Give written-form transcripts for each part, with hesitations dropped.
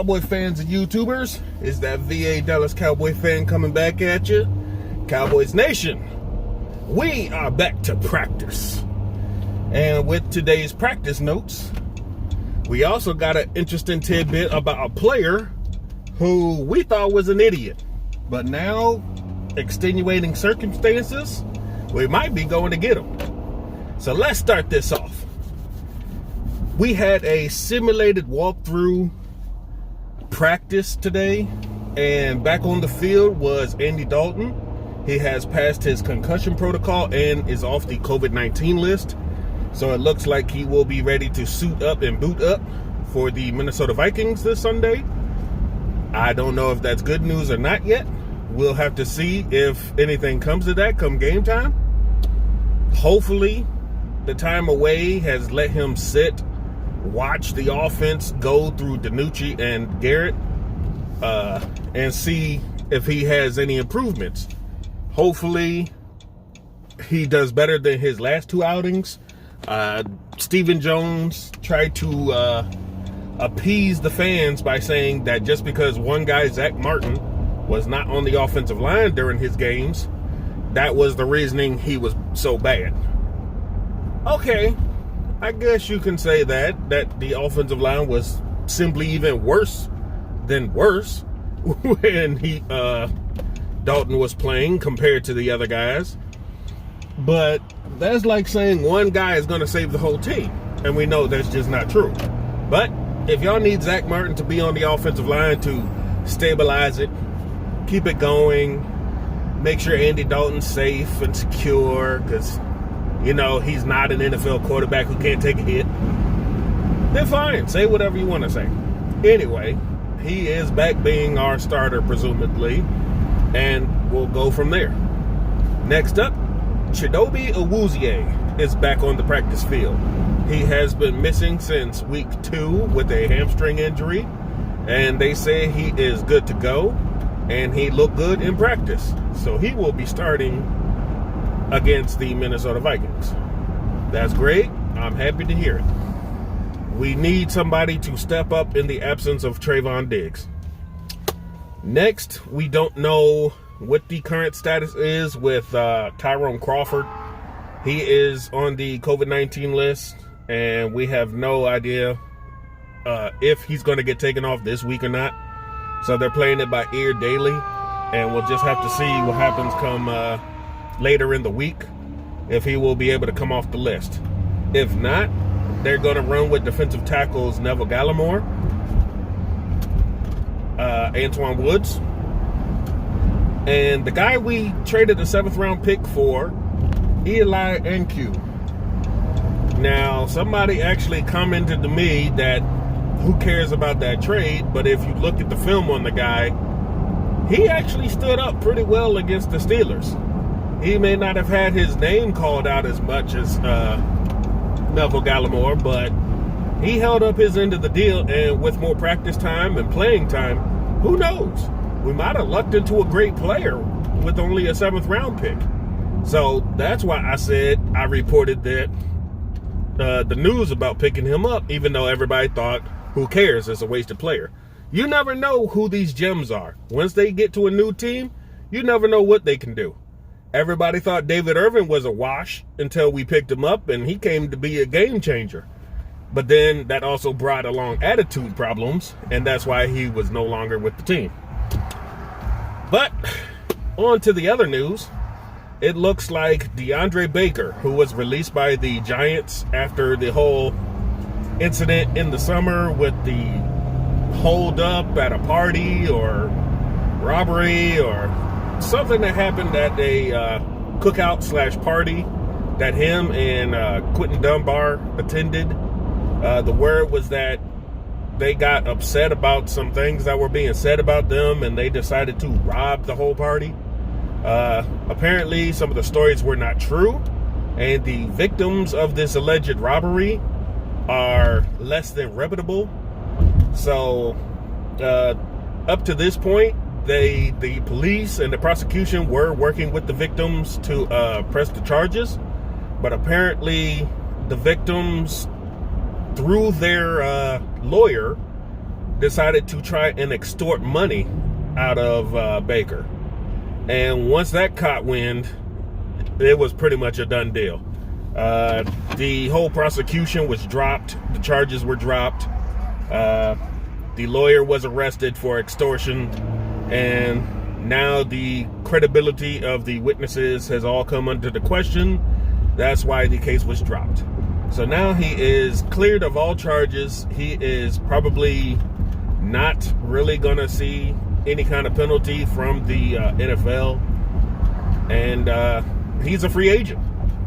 Cowboy fans and YouTubers? Is that VA Dallas Cowboy fan coming back at you? Cowboys Nation, we are back to practice. And with today's practice notes, we also got an interesting tidbit about a player who we thought was an idiot. But now, extenuating circumstances, we might be going to get him. So let's start this off. We had a simulated walkthrough practice today, and back on the field was Andy Dalton. He has passed his concussion protocol and is off the COVID-19 list. So it looks like he will be ready to suit up and boot up for the Minnesota Vikings this Sunday. I don't know if that's good news or not yet. We'll have to see if anything comes of that come game time. Hopefully, the time away has let him sit, watch the offense go through DiNucci and Garrett, and see if he has any improvements. Hopefully, he does better than his last two outings. Stephen Jones tried to appease the fans by saying that just because one guy, Zach Martin, was not on the offensive line during his games, that was the reasoning he was so bad. Okay, I guess you can say that the offensive line was simply even worse than worse when Dalton was playing compared to the other guys. But that's like saying one guy is going to save the whole team, and we know that's just not true. But if y'all need Zach Martin to be on the offensive line to stabilize it, keep it going, make sure Andy Dalton's safe and secure, because, you know, he's not an NFL quarterback who can't take a hit, then fine, say whatever you want to say. Anyway, he is back being our starter, presumably, and we'll go from there. Next up, ChidoAwuzie is back on the practice field. He has been missing since week 2 with a hamstring injury, and they say he is good to go, and he looked good in practice. So he will be starting against the Minnesota Vikings. That's great. I'm happy to hear it. We need somebody to step up in the absence of Trayvon Diggs. Next, we don't know what the current status is with Tyrone Crawford. He is on the COVID-19 list, and we have no idea if he's going to get taken off this week or not. So they're playing it by ear daily, and we'll just have to see what happens come later in the week, if he will be able to come off the list. If not, they're going to run with defensive tackles Neville Gallimore, Antoine Woods, and the guy we traded a 7th round pick for, Eli Nq. Now, somebody actually commented to me that who cares about that trade, but if you look at the film on the guy, he actually stood up pretty well against the Steelers. He may not have had his name called out as much as Neville Gallimore, but he held up his end of the deal, and with more practice time and playing time, who knows? We might have lucked into a great player with only a 7th round pick. So that's why I said I reported that the news about picking him up, even though everybody thought, who cares, it's a wasted player. You never know who these gems are. Once they get to a new team, you never know what they can do. Everybody thought David Irvin was a wash until we picked him up, and he came to be a game changer. But then that also brought along attitude problems, and that's why he was no longer with the team. But on to the other news. It looks like DeAndre Baker, who was released by the Giants after the whole incident in the summer with the hold up at a party or robbery or something that happened at a cookout / party that him and Quentin Dunbar attended. The word was that they got upset about some things that were being said about them, and they decided to rob the whole party. Apparently, some of the stories were not true, and the victims of this alleged robbery are less than reputable. So, up to this point, the police and the prosecution were working with the victims to press the charges, but apparently the victims, through their lawyer, decided to try and extort money out of Baker. And once that caught wind, it was pretty much a done deal. The whole prosecution was dropped. The charges were dropped. The lawyer was arrested for extortion. And now the credibility of the witnesses has all come under the question. That's why the case was dropped. So now he is cleared of all charges. He is probably not really going to see any kind of penalty from the NFL. And he's a free agent.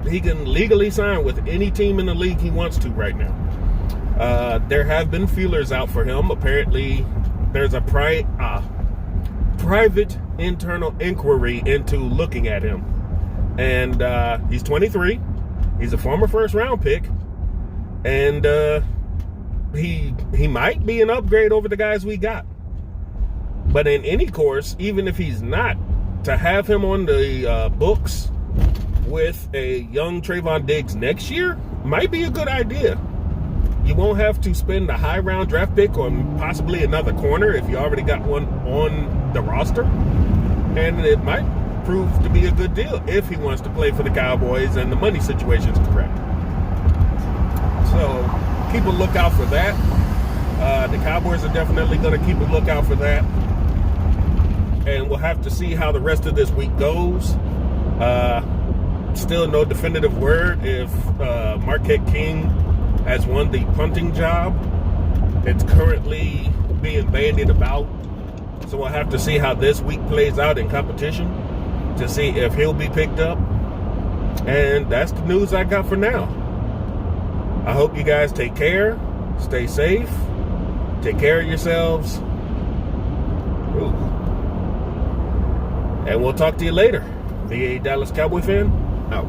He can legally sign with any team in the league he wants to right now. There have been feelers out for him. Apparently, there's a private internal inquiry into looking at him. And he's 23. He's a former first-round pick. And he might be an upgrade over the guys we got. But in any course, even if he's not, to have him on the books with a young Trayvon Diggs next year might be a good idea. You won't have to spend a high round draft pick on possibly another corner if you already got one on the roster. And it might prove to be a good deal if he wants to play for the Cowboys and the money situation is correct. So keep a lookout for that. The Cowboys are definitely going to keep a lookout for that. And we'll have to see how the rest of this week goes. Still no definitive word if Marquette King has won the punting job. It's currently being bandied about. So we'll have to see how this week plays out in competition to see if he'll be picked up. And that's the news I got for now. I hope you guys take care, stay safe, take care of yourselves. Ooh. And we'll talk to you later. VA Dallas Cowboy fan, out.